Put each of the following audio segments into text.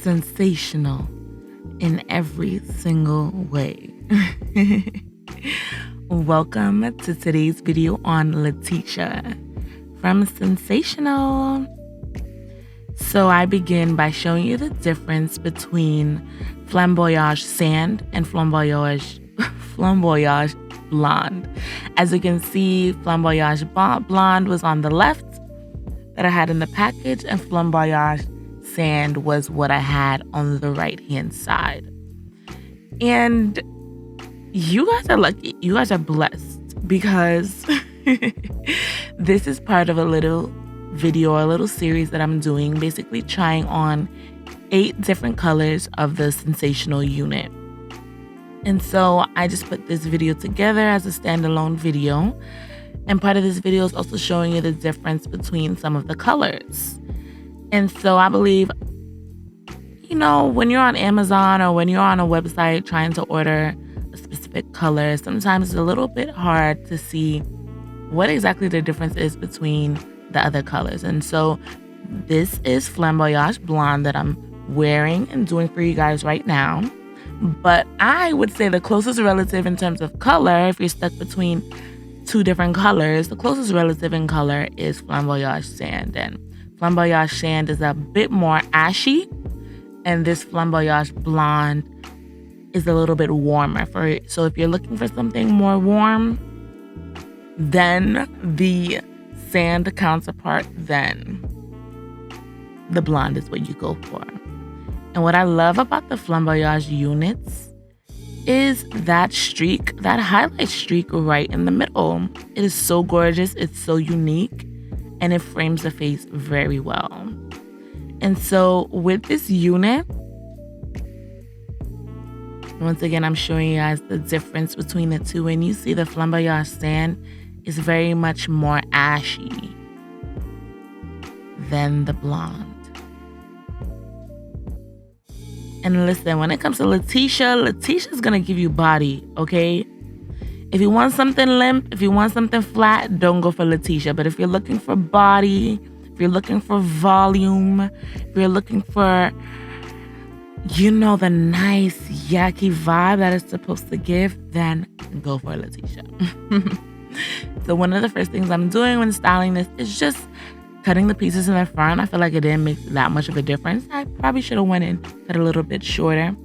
sensational in every single way. Welcome to today's video on Latisha from Sensationnel. So I begin by showing you the difference between Flamboyage Sand and Flamboyage Blonde. As you can see, Flamboyage Blonde was on the left that I had in the package, and Flamboyage Sand was what I had on the right-hand side. And you guys are lucky. You guys are blessed because this is part of a little video, a little series that I'm doing, basically trying on 8 different colors of the Sensational unit. And so I just put this video together as a standalone video. And part of this video is also showing you the difference between some of the colors. And so I believe, when you're on Amazon or when you're on a website trying to order a specific color, sometimes it's a little bit hard to see what exactly the difference is between the other colors. And so this is Flamboyage Blonde that I'm wearing and doing for you guys right now. But I would say the closest relative in terms of color, if you're stuck between 2 different colors, the closest relative in color is Flamboyage Sand. And Flamboyage Sand is a bit more ashy, and this Flamboyage Blonde is a little bit warmer. So if you're looking for something more warm, then the sand counterpart, then the blonde is what you go for. And what I love about the Flamboyage units is that streak, that highlight streak right in the middle. It is so gorgeous, it's so unique, and it frames the face very well. And so with this unit, once again, I'm showing you guys the difference between the two. And you see the Flamboyage Sand is very much more ashy than the blonde. And listen, when it comes to Latisha's gonna give you body, okay? If you want something limp, if you want something flat, don't go for Latisha. But if you're looking for body, if you're looking for volume, if you're looking for, the nice yucky vibe that it's supposed to give, then go for Latisha. So one of the first things I'm doing when styling this is just cutting the pieces in the front. I feel like it didn't make that much of a difference. I probably should have went and cut a little bit shorter.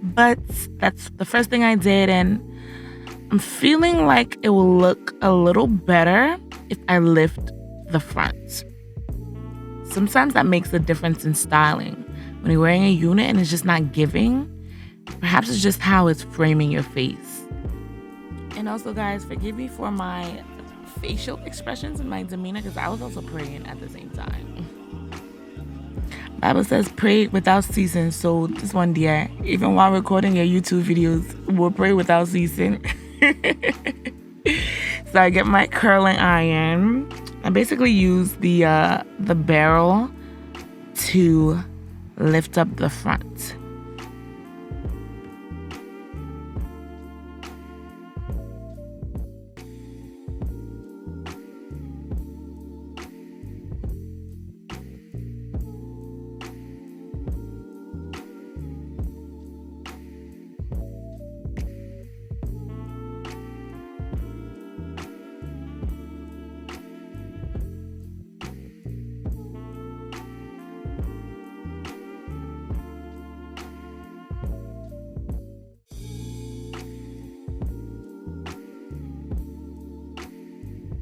But that's the first thing I did, and I'm feeling like it will look a little better if I lift the front. Sometimes that makes a difference in styling. When you're wearing a unit and it's just not giving, perhaps it's just how it's framing your face. And also, guys, forgive me for my facial expressions and my demeanor, because I was also praying at the same time. Bible says pray without ceasing. So this one, dear, even while recording your YouTube videos, we'll pray without ceasing. So I get my curling iron. I basically use the barrel to lift up the front.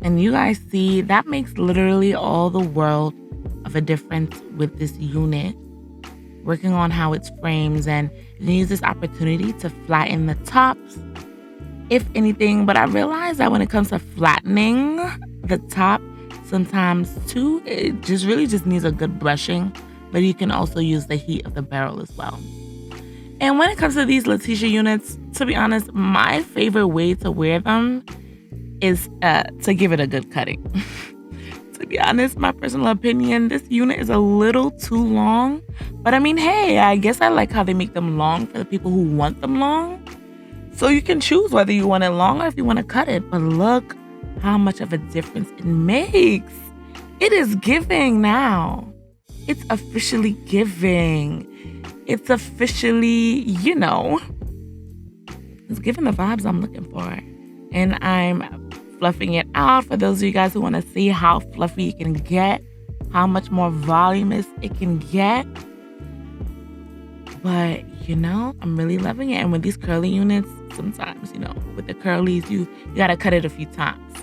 And you guys see, that makes literally all the world of a difference with this unit. Working on how it frames, and you can use this opportunity to flatten the tops, if anything. But I realized that when it comes to flattening the top, sometimes too, it just needs a good brushing. But you can also use the heat of the barrel as well. And when it comes to these Latisha units, to be honest, my favorite way to wear them is to give it a good cutting. To be honest, my personal opinion, this unit is a little too long. But I mean, hey, I guess I like how they make them long for the people who want them long. So you can choose whether you want it long or if you want to cut it. But look how much of a difference it makes. It is giving now. It's officially giving. It's officially, it's giving the vibes I'm looking for. And I'm fluffing it out for those of you guys who want to see how fluffy it can get, how much more voluminous it can get. But, I'm really loving it. And with these curly units, sometimes, with the curlies, you got to cut it a few times.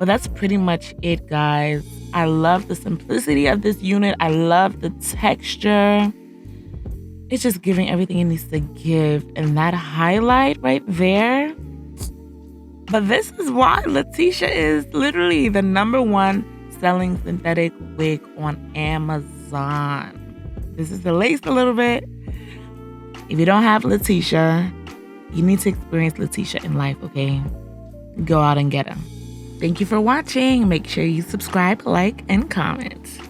But that's pretty much it, guys. I love the simplicity of this unit. I love the texture. It's just giving everything it needs to give. And that highlight right there. But this is why Latisha is literally the #1 selling synthetic wig on Amazon. This is the lace a little bit. If you don't have Latisha, you need to experience Latisha in life, okay? Go out and get her. Thank you for watching. Make sure you subscribe, like, and comment.